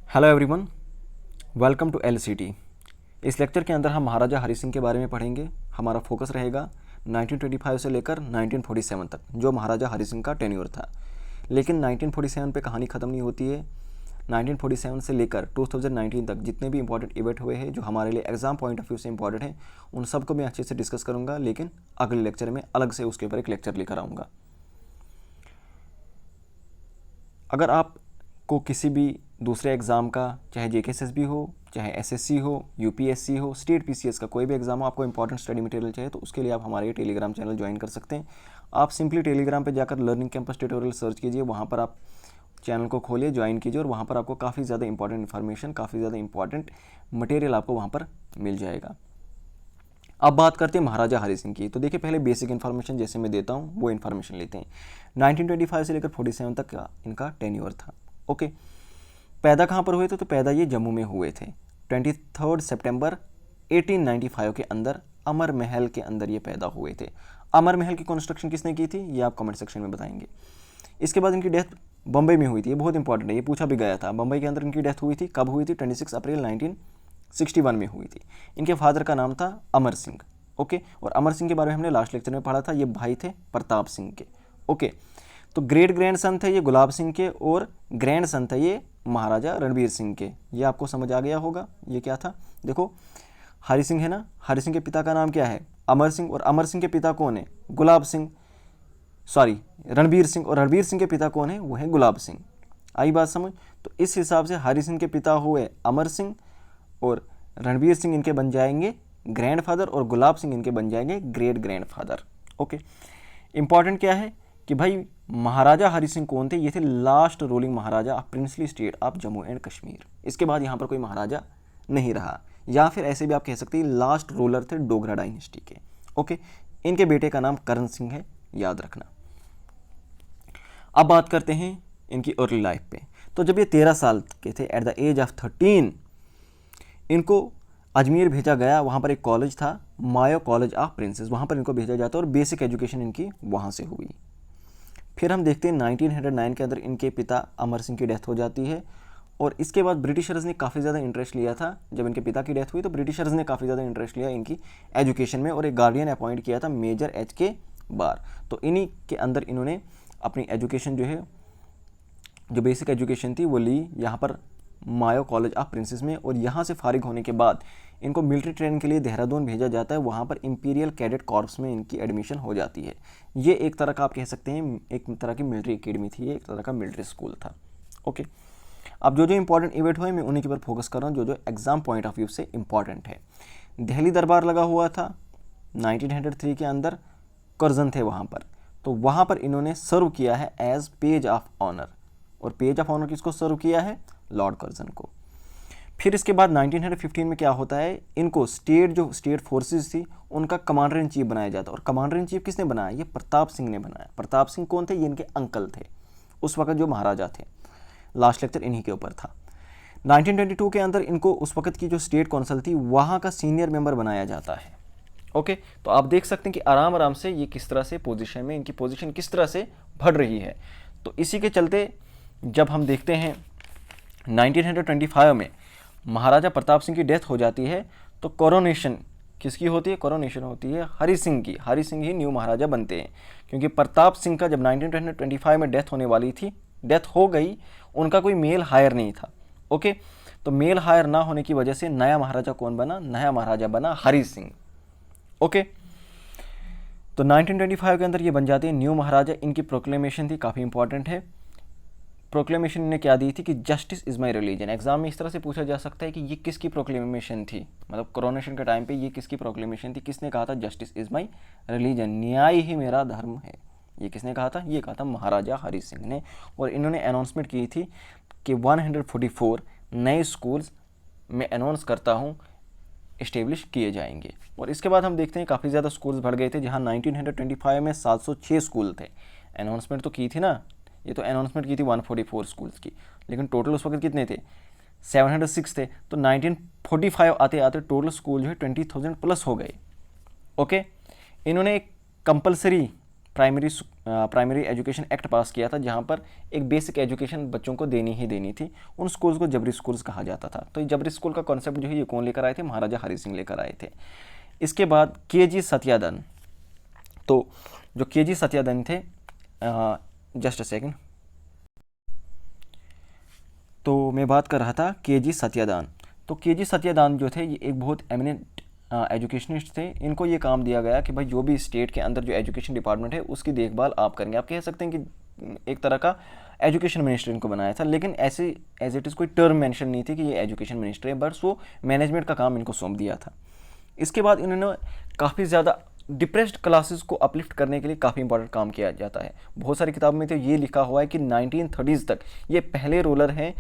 Hello everyone, welcome to LCT. इस lecture के अंदर हम महाराजा हरि सिंह के बारे में पढ़ेंगे। हमारा फोकस रहेगा 1925 से लेकर 1947 तक, जो महाराजा हरि सिंह का टेन्योर था। लेकिन 1947 पे कहानी ख़त्म नहीं होती है। 1947 से लेकर 2019 तक जितने भी इंपॉर्टेंट इवेंट हुए हैं जो हमारे लिए एग्जाम पॉइंट ऑफ व्यू से इंपॉर्टेंट हैं, उन सबको मैं अच्छे से डिस्कस करूँगा। लेकिन अगले लेक्चर में अलग से उसके ऊपर एक लेक्चर लेकर आऊँगा। अगर आपको किसी भी दूसरे एग्ज़ाम का, चाहे जेकेएसएसबी हो, चाहे एसएससी हो, यूपीएससी हो, स्टेट पीसीएस का कोई भी एग्जाम हो, आपको इंपॉर्टेंट स्टडी मटेरियल चाहिए तो उसके लिए आप हमारे टेलीग्राम चैनल ज्वाइन कर सकते हैं। आप सिंपली टेलीग्राम पे जाकर लर्निंग कैंपस ट्यूटोरियल सर्च कीजिए, वहाँ पर आप चैनल को खोलिए, ज्वाइन कीजिए और वहाँ पर आपको काफ़ी ज़्यादा इंपॉर्टेंट इन्फॉर्मेशन, काफ़ी ज़्यादा इंपॉर्टेंट मटेरियल आपको वहाँ पर मिल जाएगा। अब बात करते हैं महाराजा हरि सिंह की। तो देखिए, पहले बेसिक इन्फॉर्मेशन जैसे मैं देता हूँ वो इन्फॉर्मेशन लेते हैं। 1925 से लेकर 47 तक का इनका टेन्योर था। ओके, पैदा कहाँ पर हुए थे? तो पैदा ये जम्मू में हुए थे। 23 सितंबर 1895 के अंदर अमर महल के अंदर ये पैदा हुए थे। अमर महल की कंस्ट्रक्शन किसने की थी ये आप कमेंट सेक्शन में बताएंगे। इसके बाद इनकी डेथ बम्बई में हुई थी। ये बहुत इंपॉर्टेंट है, ये पूछा भी गया था। बम्बई के अंदर इनकी डेथ हुई थी। कब हुई थी? 26 अप्रैल 1961 में हुई थी। इनके फादर का नाम था अमर सिंह। ओके, और अमर सिंह के बारे में हमने लास्ट लेक्चर में पढ़ा था। ये भाई थे प्रताप सिंह के। ओके, तो ग्रेट ग्रैंड सन थे ये गुलाब सिंह के, और ग्रैंड सन थे ये महाराजा रणबीर सिंह के। ये आपको समझ आ गया होगा ये क्या था। देखो, हरि सिंह है ना, हरि सिंह के पिता का नाम क्या है? अमर सिंह। और अमर सिंह के पिता कौन है? गुलाब सिंह, सॉरी रणबीर सिंह। और रणबीर सिंह के पिता कौन है? वो है गुलाब सिंह। आई बात समझ? तो इस हिसाब से हरि सिंह के पिता हुए अमर सिंह, और रणबीर सिंह इनके बन जाएंगे ग्रैंड फादर, और गुलाब सिंह इनके बन जाएंगे great grand father. Okay, important क्या है कि भाई महाराजा हरि सिंह कौन थे? ये थे last ruling Maharaja of princely state of Jammu and Kashmir. इसके बाद यहाँ पर कोई महाराजा नहीं रहा, या फिर ऐसे भी आप कह सकते हैं लास्ट रूलर थे डोगरा डायनेस्टी के। ओके, इनके बेटे का नाम करण सिंह है, याद रखना। अब बात करते हैं इनकी अर्ली लाइफ पे। तो जब ये 13 साल के थे, एट द एज ऑफ 13, इनको अजमेर भेजा गया। वहाँ पर एक कॉलेज था, मायो कॉलेज ऑफ प्रिंसेस, वहाँ पर इनको भेजा जाता है और बेसिक एजुकेशन इनकी वहाँ से हुई। फिर हम देखते हैं 1909 के अंदर इनके पिता अमर सिंह की डेथ हो जाती है। और इसके बाद ब्रिटिशर्स ने काफ़ी ज़्यादा इंटरेस्ट लिया था। जब इनके पिता की डेथ हुई तो ब्रिटिशर्स ने काफ़ी ज़्यादा इंटरेस्ट लिया इनकी एजुकेशन में, और एक गार्डियन अपॉइंट किया था मेजर HK बार। तो इन्हीं के अंदर इन्होंने अपनी एजुकेशन जो है, जो बेसिक एजुकेशन थी वो ली यहाँ पर मायो कॉलेज ऑफ प्रिंसेस में। और यहाँ से फारिग होने के बाद इनको मिलिट्री ट्रेनिंग के लिए देहरादून भेजा जाता है। वहाँ पर इंपीरियल कैडेट कॉर्प्स में इनकी एडमिशन हो जाती है। ये एक तरह का आप कह सकते हैं एक तरह की मिलिट्री एकेडमी थी, ये एक तरह का मिलिट्री स्कूल था। ओके, अब जो जो इंपॉर्टेंट इवेंट हुए मैं उन्हीं के ऊपर फोकस कर रहा हूँ, जो जो एग्जाम पॉइंट ऑफ व्यू से इंपॉर्टेंट है। दिल्ली दरबार लगा हुआ था 1903 के अंदर, कर्जन थे वहाँ पर। तो वहाँ पर इन्होंने सर्व किया है एज पेज ऑफ ऑनर। और पेज ऑफ ऑनर किसको सर्व किया है? लॉर्ड कर्जन को। फिर इसके बाद 1915 में क्या होता है, इनको जो स्टेट फोर्सेस थी उनका कमांडर इन चीफ बनाया जाता है। और कमांडर इन चीफ किसने बनाया? ये प्रताप सिंह ने बनाया। प्रताप सिंह कौन थे? ये इनके अंकल थे उस वक्त जो महाराजा थे। लास्ट लेक्चर इन्हीं के ऊपर था। 1922 के अंदर इनको उस वक्त की जो स्टेट काउंसिल थी वहाँ का सीनियर मेंबर बनाया जाता है। ओके, तो आप देख सकते हैं कि आराम आराम से ये किस तरह से पोजीशन में, इनकी पोजीशन किस तरह से बढ़ रही है। तो इसी के चलते जब हम देखते हैं 1925 में महाराजा प्रताप सिंह की डेथ हो जाती है, तो कोरोनेशन किसकी होती है? कोरोनेशन होती है हरि सिंह की। हरि सिंह ही न्यू महाराजा बनते हैं, क्योंकि प्रताप सिंह का जब 1925 में डेथ होने वाली थी, डेथ हो गई, उनका कोई मेल हायर नहीं था। ओके, तो मेल हायर ना होने की वजह से नया महाराजा कौन बना? नया महाराजा बना हरि सिंह। ओके, तो 1925 के अंदर ये बन जाते हैं न्यू महाराजा। इनकी प्रोक्लेमेशन थी, काफ़ी इंपॉर्टेंट है। प्रोक्लेमेशन ने क्या दी थी कि justice is my religion. Exam में इस तरह से पूछा जा सकता है कि ये किसकी प्रोक्लेमेशन थी, मतलब कोरोनेशन के टाइम पे ये किसकी प्रोक्लेमेशन थी? किसने कहा था जस्टिस इज़ माई रिलीजन, न्याय ही मेरा धर्म है? ये किसने कहा था? ये कहा था महाराजा हरि सिंह ने। और इन्होंने अनाउंसमेंट की थी कि 144 नए स्कूल्स मैं अनाउंस करता हूँ इस्टेब्लिश किए जाएंगे। और इसके बाद हम देखते हैं काफ़ी ज़्यादा स्कूल्स बढ़ गए थे। जहाँ 1925 में 706 स्कूल थे। अनाउंसमेंट तो की थी ना, ये तो अनाउंसमेंट की थी 144 स्कूल्स की, लेकिन टोटल उस वक्त कितने थे? 706 थे। तो 1945 आते आते टोटल स्कूल जो है 20,000 प्लस हो गए। ओके, इन्होंने एक compulsory primary primary education act पास किया था, जहाँ पर एक बेसिक एजुकेशन बच्चों को देनी ही देनी थी। उन स्कूल्स को जबरी स्कूल्स कहा जाता था। तो ये जबरी स्कूल का कॉन्सेप्ट जो है ये कौन लेकर आए थे? महाराजा हरि सिंह लेकर आए थे। इसके बाद के.जी. सत्यादन। तो जो के.जी. सत्यादन थे, जस्ट अ सेकेंड, तो मैं बात कर रहा था के.जी. सत्यादान। तो के.जी. सत्यादान जो थे ये एक बहुत एमिनेंट एजुकेशनिस्ट थे। इनको ये काम दिया गया कि भाई जो भी स्टेट के अंदर जो एजुकेशन डिपार्टमेंट है उसकी देखभाल आप करेंगे। आप कह सकते हैं कि एक तरह का एजुकेशन मिनिस्टर इनको बनाया था, लेकिन ऐसे एज इट इज़ कोई टर्म मेंशन नहीं थी कि ये एजुकेशन मिनिस्टर है, बस वो मैनेजमेंट का काम इनको सौंप दिया था। इसके बाद इन्होंने काफ़ी ज़्यादा डिप्रेस्ड क्लासेस को अपलिफ्ट करने के लिए काफ़ी इंपॉर्टेंट काम किया जाता है। बहुत सारी किताबों में तो ये लिखा हुआ है कि 1930s तक ये पहले रूलर हैं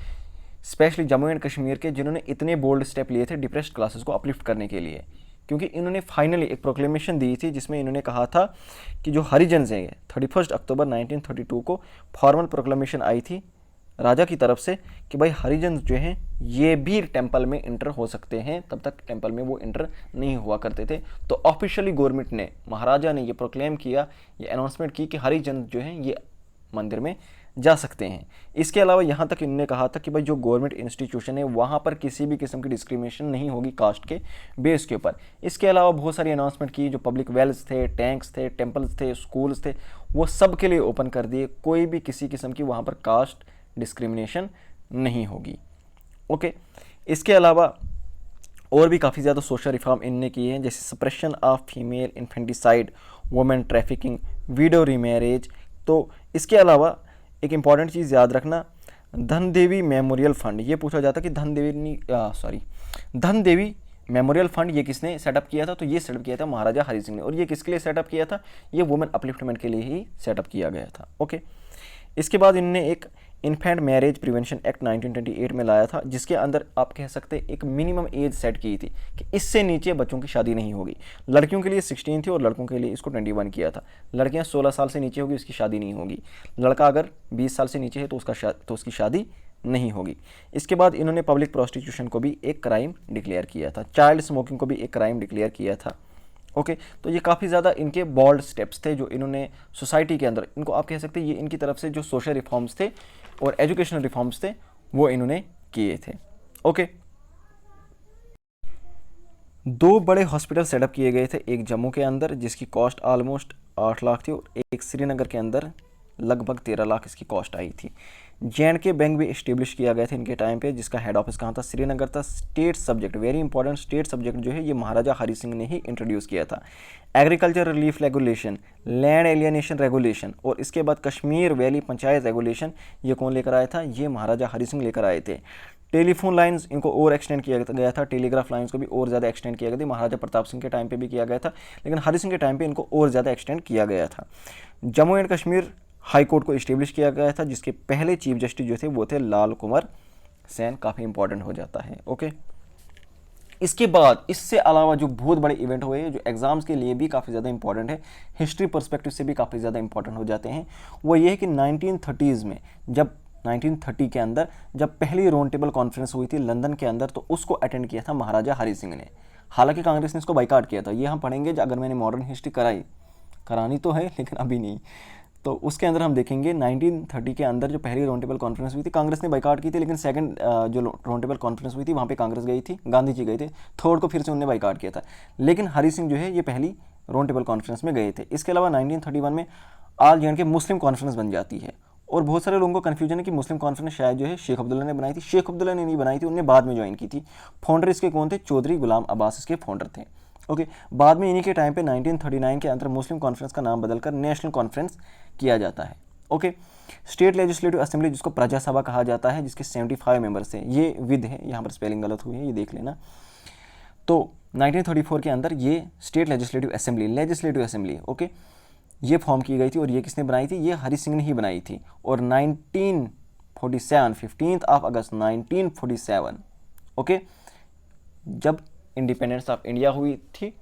स्पेशली जम्मू एंड कश्मीर के जिन्होंने इतने बोल्ड स्टेप लिए थे डिप्रेस्ड क्लासेस को अपलिफ्ट करने के लिए, क्योंकि इन्होंने फाइनली एक प्रोक्लेमेशन दी थी जिसमें इन्होंने कहा था कि जो हरिजन्स हैं 31 अक्टूबर 1932 को फॉर्मल प्रोक्लेमेशन आई थी राजा की तरफ से कि भाई हरिजन जो हैं ये भी टेंपल में इंटर हो सकते हैं। तब तक टेंपल में वो इंटर नहीं हुआ करते थे। तो ऑफिशियली गवर्नमेंट ने, महाराजा ने ये प्रोक्लेम किया, ये अनाउंसमेंट की कि हरिजन जो हैं ये मंदिर में जा सकते हैं। इसके अलावा यहाँ तक इन्होंने कहा था कि भाई जो गवर्नमेंट इंस्टीट्यूशन है वहाँ पर किसी भी किस्म की डिस्क्रिमिनेशन नहीं होगी कास्ट के बेस के ऊपर। इसके अलावा बहुत सारी अनाउंसमेंट की, जो पब्लिक वेल्स थे, टैंक्स थे, टेम्पल्स थे, स्कूल्स थे, वो सब के लिए ओपन कर दिए। कोई भी किसी किस्म की वहाँ पर कास्ट डिस्क्रिमिनेशन नहीं होगी। ओके, इसके अलावा और भी काफ़ी ज़्यादा सोशल रिफॉर्म इनने किए हैं, जैसे suppression of female infanticide, women trafficking, window remarriage. तो इसके अलावा एक इम्पॉर्टेंट चीज़ याद रखना, धन देवी मेमोरियल फंड। ये पूछा जाता कि धन देवी मेमोरियल फंड ये किसने सेटअप किया था? तो ये सेटअप किया था महाराजा हरि सिंह ने। और ये किसके लिए सेटअप किया था? ये वुमेन अपलिफ्टमेंट के लिए ही सेटअप किया गया था। ओके, इसके बाद इन्होंने एक इन्फेंट मैरिज प्रिवेंशन एक्ट 1928 में लाया था, जिसके अंदर आप कह सकते एक मिनिमम एज सेट की थी कि इससे नीचे बच्चों की शादी नहीं होगी। लड़कियों के लिए 16 थी और लड़कों के लिए इसको 21 किया था। लड़कियां 16 साल से नीचे होगी उसकी शादी नहीं होगी। लड़का अगर 20 साल से नीचे है तो उसकी शादी नहीं होगी। इसके बाद इन्होंने पब्लिक प्रोस्टिट्यूशन को भी एक क्राइम डिक्लेयर किया था, चाइल्ड स्मोकिंग को भी एक क्राइम डिक्लेयर किया था। ओके, तो ये काफ़ी ज़्यादा इनके बोल्ड स्टेप्स थे जो इन्होंने सोसाइटी के अंदर, इनको आप कह सकते हैं ये इनकी तरफ से जो सोशल रिफॉर्म्स थे और एजुकेशनल रिफॉर्म्स थे वो इन्होंने किए थे। ओके, 2 बड़े हॉस्पिटल सेटअप किए गए थे, एक जम्मू के अंदर जिसकी कॉस्ट ऑलमोस्ट 8 लाख थी और एक श्रीनगर के अंदर लगभग 13 लाख इसकी कॉस्ट आई थी। J&K बैंक भी इस्टेब्लिश किया गया था इनके टाइम पे, जिसका हेड ऑफिस कहाँ था? श्रीनगर था। State subject, very important, state subject जो है ये महाराजा हरि सिंह ने ही इंट्रोड्यूस किया था। Agriculture relief regulation, land alienation regulation और इसके बाद कश्मीर वैली पंचायत रेगुलेशन ये कौन लेकर आया था? ये महाराजा हरि सिंह लेकर आए थे। टेलीफोन लाइंस इनको और एक्सटेंड किया गया था, टेलीग्राफ लाइंस को भी और ज़्यादा एक्सटेंड किया गया था। महाराजा प्रताप सिंह के टाइम पे भी किया गया था, लेकिन हरि सिंह के टाइम पे इनको और ज़्यादा एक्सटेंड किया गया था। Jammu and Kashmir high court को इस्टेब्लिश किया गया था, जिसके पहले चीफ जस्टिस जो थे वो थे लाल कुंवर सेन। काफ़ी इंपॉर्टेंट हो जाता है। ओके, इसके बाद इससे अलावा जो बहुत बड़े इवेंट हुए जो एग्जाम्स के लिए भी काफ़ी ज़्यादा इंपॉर्टेंट है, हिस्ट्री पर्सपेक्टिव से भी काफ़ी ज़्यादा इंपॉर्टेंट हो जाते हैं, वो ये है कि 1930s में जब 1930 के अंदर जब पहली राउंड टेबल कॉन्फ्रेंस हुई थी लंदन के अंदर, तो उसको अटेंड किया था महाराजा हरि सिंह ने। हालांकि कांग्रेस ने इसको बाइकाट किया था, ये हम पढ़ेंगे अगर मैंने मॉडर्न हिस्ट्री करानी तो है लेकिन अभी नहीं। तो उसके अंदर हम देखेंगे 1930 के अंदर जो पहली राउंड टेबल कॉन्फ्रेंस हुई थी कांग्रेस ने बाइकाट की थी, लेकिन सेकंड जो राउंड टेबल कॉन्फ्रेंस हुई थी वहाँ पे कांग्रेस गई थी, गांधी जी गए थे। थर्ड को फिर से उन्होंने बाइकाट किया था, लेकिन हरि सिंह जो है ये पहली राउंड टेबल कॉन्फ्रेंस में गए थे। इसके अलावा 1931 में ऑल J&K मुस्लिम कॉन्फ्रेंस बन जाती है, और बहुत सारे लोगों को कन्फ्यूजन है कि मुस्लिम कॉन्फ्रेंस शायद जो है शेख अब्दुल्ला ने बनाई थी। शेख अब्दुल्ला ने नहीं बनाई थी, उन्होंने बाद में ज्वाइन की थी। फाउंडर इसके कौन थे? चौधरी गुलाम अब्बास इसके फाउंडर थे। ओके, बाद में इन्हीं के टाइम पे 1939 के अंदर मुस्लिम कॉन्फ्रेंस का नाम बदलकर नेशनल कॉन्फ्रेंस किया जाता है। ओके, स्टेट लेजिस्लेटिव असेंबली जिसको प्रजा सभा कहा जाता है, जिसके 75 मेंबर्स हैं, ये विद है, यहाँ पर स्पेलिंग गलत हुई है, ये देख लेना। तो 1934 के अंदर ये स्टेट लेजिस्लेटिव असेंबली ओके ये फॉर्म की गई थी, और ये किसने बनाई थी? ये हरि सिंह ने ही बनाई थी। और 1947 15 अगस्त 1947 ओके जब इंडिपेंडेंस ऑफ इंडिया हुई थी,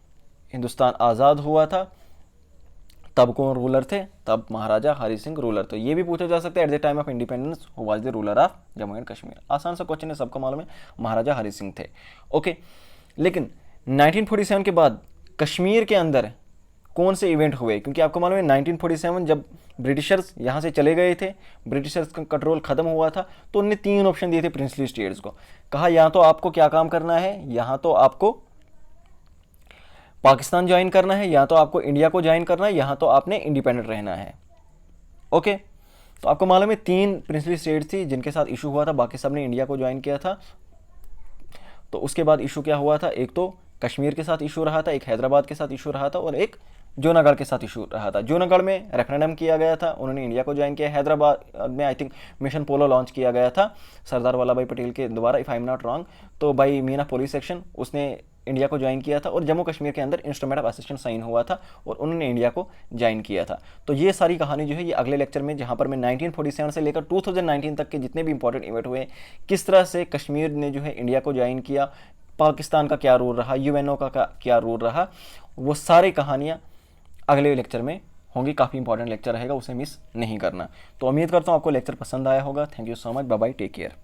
हिंदुस्तान आज़ाद हुआ था, तब कौन रूलर थे? तब महाराजा हरि सिंह रूलर। तो ये भी पूछा जा सकता है at the time of independence who was the ruler of Jammu and Kashmir. आसान सा क्वेश्चन है, सबको मालूम है, महाराजा हरि सिंह थे। ओके, लेकिन 1947 के बाद कश्मीर के अंदर कौन से इवेंट हुए, क्योंकि आपको मालूम है 1947 जब ब्रिटिशर्स यहाँ से चले गए थे, ब्रिटिशर्स का कंट्रोल खत्म हुआ था, तो उनने 3 ऑप्शन दिए थे प्रिंसली स्टेट्स को। कहा या तो आपको क्या काम करना है, यहाँ तो आपको पाकिस्तान ज्वाइन करना है, या तो आपको इंडिया को ज्वाइन करना है, यहाँ तो आपने इंडिपेंडेंट रहना है। ओके, तो आपको मालूम है 3 प्रिंसली स्टेट्स थी जिनके साथ इशू हुआ था, बाकी सब ने इंडिया को ज्वाइन किया था। तो उसके बाद इशू क्या हुआ था, एक तो कश्मीर के साथ इशू रहा था, एक हैदराबाद के साथ इशू रहा था, और एक जूनागढ़ के साथ इशू रहा था। जूनागढ़ में रेफरेंडम किया गया था, उन्होंने इंडिया को ज्वाइन किया। हैदराबाद में I think mission polo launch किया गया था सरदार वल्लभ भाई पटेल के द्वारा, if I am not wrong, तो भाई मीना पुलिस सेक्शन उसने इंडिया को ज्वाइन किया था। और जम्मू कश्मीर के अंदर इंस्ट्रूमेंट ऑफ असिस्टेंस साइन हुआ था और उन्होंने इंडिया को ज्वाइन किया था। तो ये सारी कहानी जो है ये अगले लेक्चर में, जहाँ पर मैं 1947 से लेकर 2019 तक के जितने भी इंपॉर्टेंट इवेंट हुए, किस तरह से कश्मीर ने जो है इंडिया को ज्वाइन किया, पाकिस्तान का क्या रोल रहा, यूएनओ का क्या रोल रहा, वो सारी कहानियाँ अगले लेक्चर में होंगी। काफ़ी इंपॉर्टेंट लेक्चर रहेगा, उसे मिस नहीं करना। तो उम्मीद करता हूँ आपको लेक्चर पसंद आया होगा। Thank you so much, bye bye, take care.